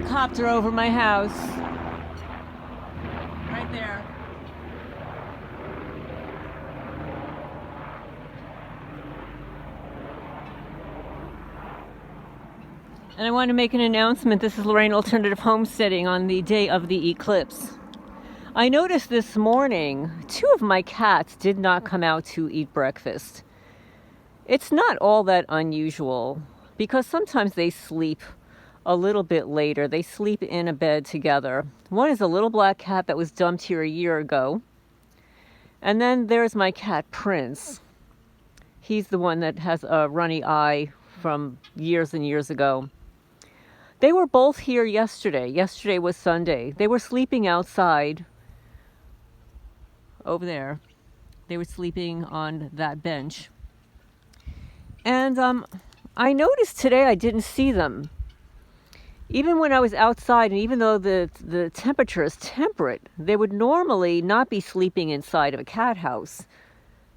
helicopter over my house. Right there. And I want to make an announcement. This is Lorraine Alternative Homesteading on the day of the eclipse. I noticed this morning 2 of my cats did not come out to eat breakfast. It's not all that unusual because sometimes they sleep a little bit later. They sleep in a bed together. One is a little black cat that was dumped here a year ago. And then there's my cat Prince. He's the one that has a runny eye from years and years ago. They were both here yesterday. Yesterday was Sunday. They were sleeping outside over there. They were sleeping on that bench. And I noticed today I didn't see them. Even when I was outside, and even though the temperature is temperate, they would normally not be sleeping inside of a cat house.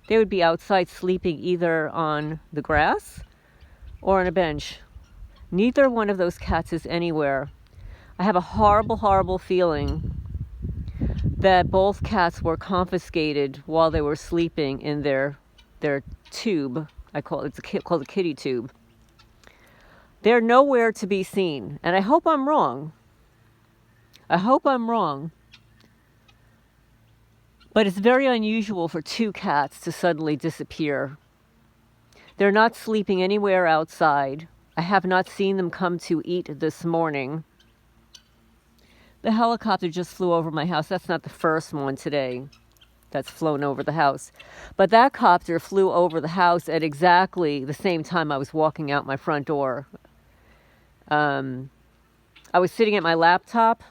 They would be outside sleeping either on the grass or on a bench. Neither one of those cats is anywhere. I have a horrible, horrible feeling that both cats were confiscated while they were sleeping in their tube. I call it, it's called a kitty tube. They're nowhere to be seen, and I hope I'm wrong. I hope I'm wrong. But it's very unusual for 2 cats to suddenly disappear. They're not sleeping anywhere outside. I have not seen them come to eat this morning. The helicopter just flew over my house. That's not the first one today that's flown over the house. But that copter flew over the house at exactly the same time I was walking out my front door. I was sitting at my laptop,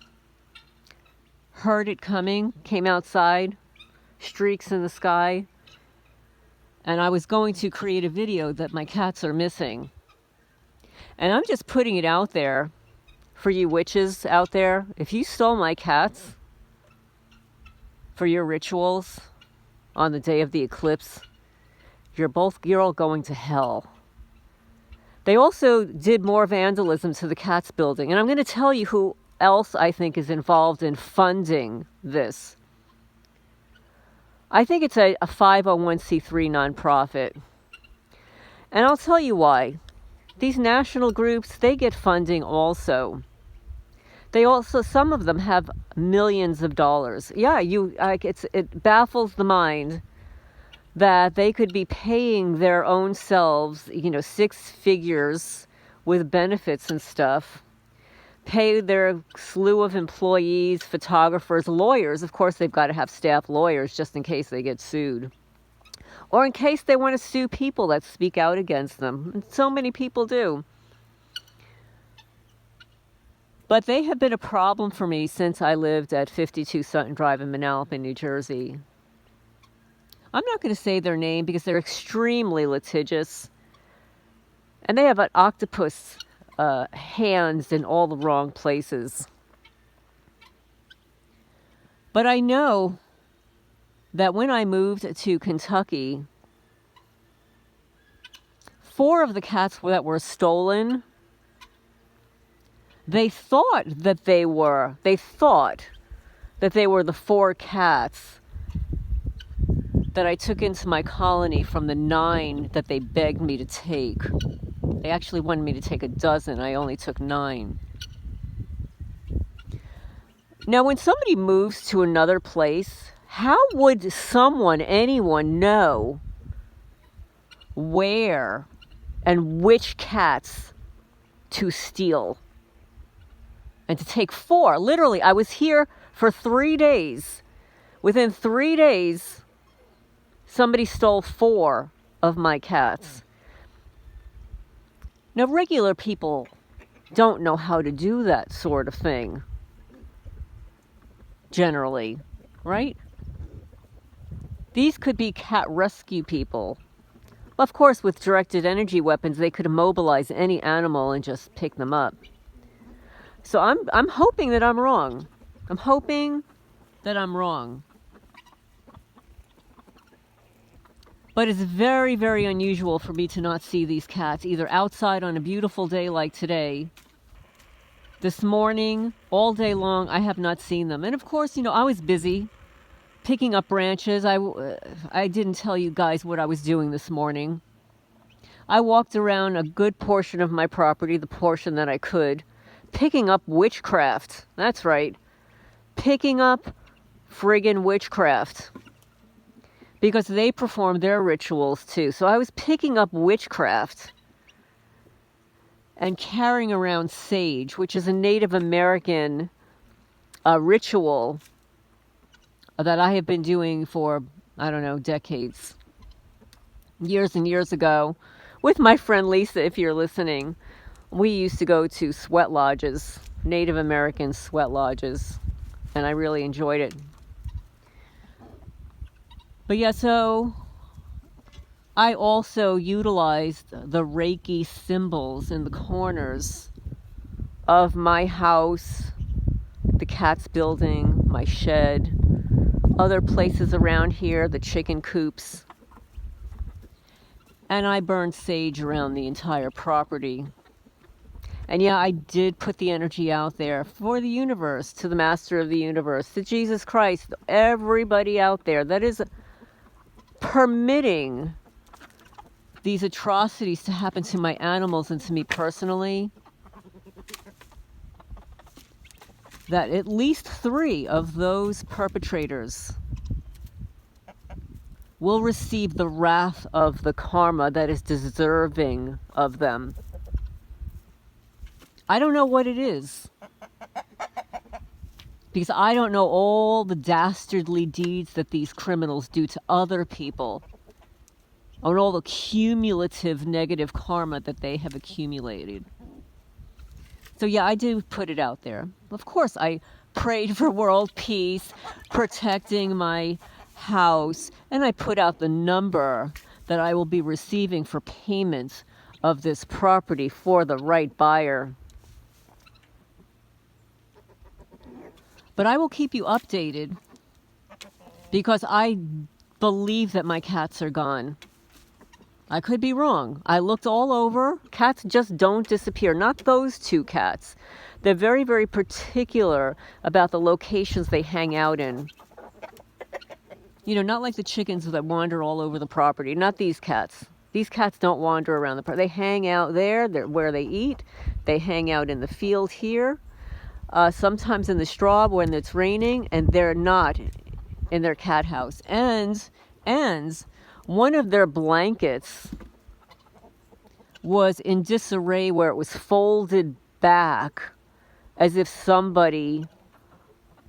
heard it coming, came outside, streaks in the sky, and I was going to create a video that my cats are missing. And I'm just putting it out there for you witches out there. If you stole my cats for your rituals on the day of the eclipse, you're all going to hell. They also did more vandalism to the cats building. And I'm going to tell you who else I think is involved in funding this. I think it's a 501c3 nonprofit. And I'll tell you why. These national groups, they get funding also. Some of them have millions of dollars. Yeah, it baffles the mind that they could be paying their own selves, 6 figures with benefits and stuff, pay their slew of employees, photographers, lawyers. Of course, they've got to have staff lawyers just in case they get sued. Or in case they want to sue people that speak out against them. And so many people do. But they have been a problem for me since I lived at 52 Sutton Drive in Manalapan, New Jersey. I'm not going to say their name because they're extremely litigious. And they have an octopus hands in all the wrong places. But I know that when I moved to Kentucky, 4 of the cats that were stolen, they thought that they were the 4 cats that I took into my colony from the 9 that they begged me to take. They actually wanted me to take a dozen. I only took 9. Now, when somebody moves to another place, how would anyone know where and which cats to steal? And to take 4. Literally, I was here for 3 days. Within 3 days, somebody stole 4 of my cats. Now, regular people don't know how to do that sort of thing. Generally, right? These could be cat rescue people. Well, of course, with directed energy weapons, they could immobilize any animal and just pick them up. So I'm hoping that I'm wrong. I'm hoping that I'm wrong. But it's very, very unusual for me to not see these cats either outside on a beautiful day like today This morning, all day long, I have not seen them. And of course, I was busy picking up branches. I didn't tell you guys what I was doing this morning. I walked around a good portion of my property, the portion that I could, picking up witchcraft. That's right. Picking up friggin' witchcraft. Because they perform their rituals too. So I was picking up witchcraft and carrying around sage, which is a Native American ritual that I have been doing for, I don't know, decades. Years and years ago, with my friend Lisa, if you're listening, we used to go to sweat lodges, Native American sweat lodges, and I really enjoyed it. But yeah, so I also utilized the Reiki symbols in the corners of my house, the cat's building, my shed, other places around here, the chicken coops. And I burned sage around the entire property. And yeah, I did put the energy out there for the universe, to the Master of the Universe, to Jesus Christ, everybody out there that is permitting these atrocities to happen to my animals and to me personally, that at least 3 of those perpetrators will receive the wrath of the karma that is deserving of them. I don't know what it is, because I don't know all the dastardly deeds that these criminals do to other people, and all the cumulative negative karma that they have accumulated. So yeah, I do put it out there. Of course, I prayed for world peace, protecting my house, and I put out the number that I will be receiving for payment of this property for the right buyer. But I will keep you updated, because I believe that my cats are gone. I could be wrong. I looked all over. Cats just don't disappear. Not those 2 cats. They're very, very particular about the locations they hang out in. Not like the chickens that wander all over the property. Not these cats. These cats don't wander around the property. They hang out there where they eat. They hang out in the field here. Sometimes in the straw when it's raining, and they're not in their cat house. And one of their blankets was in disarray, where it was folded back as if somebody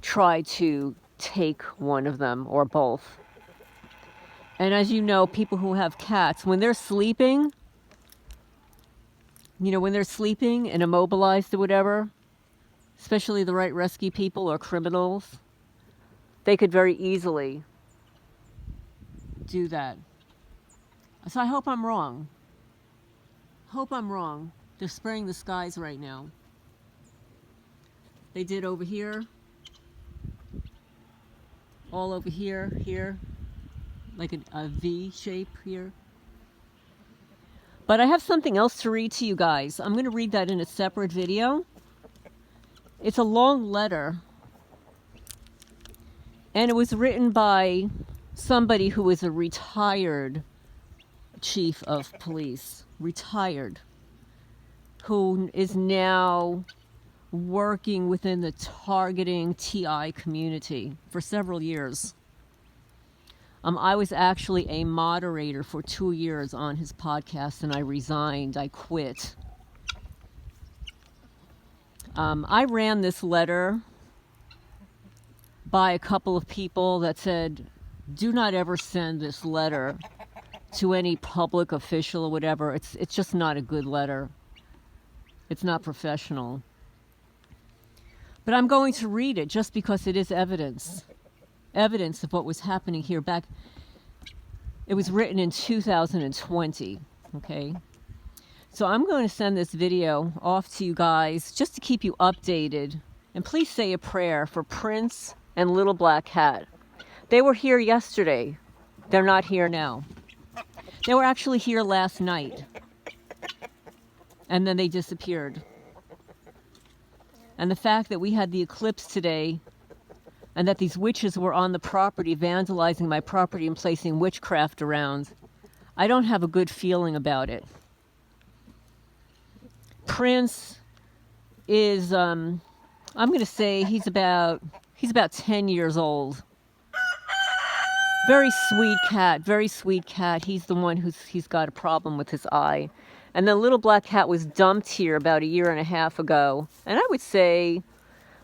tried to take one of them or both. And as you know, people who have cats, when they're sleeping, when they're sleeping and immobilized or whatever, especially the right rescue people or criminals, they could very easily do that. So I hope I'm wrong. Hope I'm wrong. They're spraying the skies right now. They did over here. All over here, like a V shape here. But I have something else to read to you guys. I'm going to read that in a separate video. It's a long letter. And it was written by somebody who is a retired chief of police. Retired. Who is now working within the targeting TI community for several years. I was actually a moderator for 2 years on his podcast, and I resigned. I quit. I ran this letter by a couple of people that said, do not ever send this letter to any public official or whatever. It's just not a good letter. It's not professional. But I'm going to read it just because it is evidence. Evidence of what was happening here back. It was written in 2020, okay? So I'm going to send this video off to you guys just to keep you updated. And please say a prayer for Prince and Little Black Cat. They were here yesterday. They're not here now. They were actually here last night. And then they disappeared. And the fact that we had the eclipse today and that these witches were on the property vandalizing my property and placing witchcraft around, I don't have a good feeling about it. Prince is, I'm going to say he's about 10 years old. Very sweet cat, very sweet cat. He's the one he's got a problem with his eye. And the little black cat was dumped here about 1.5 years ago. And I would say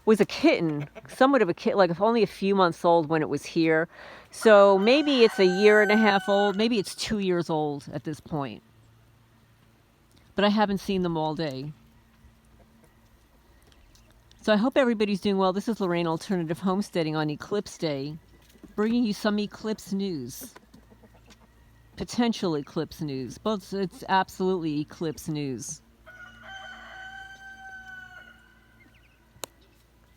was a kitten, somewhat of a kitten, like only a few months old when it was here. So maybe it's 1.5 years old, maybe it's 2 years old at this point. But I haven't seen them all day. So I hope everybody's doing well. This is Lorraine Alternative Homesteading on Eclipse Day, bringing you some eclipse news. Potential eclipse news. But it's absolutely eclipse news.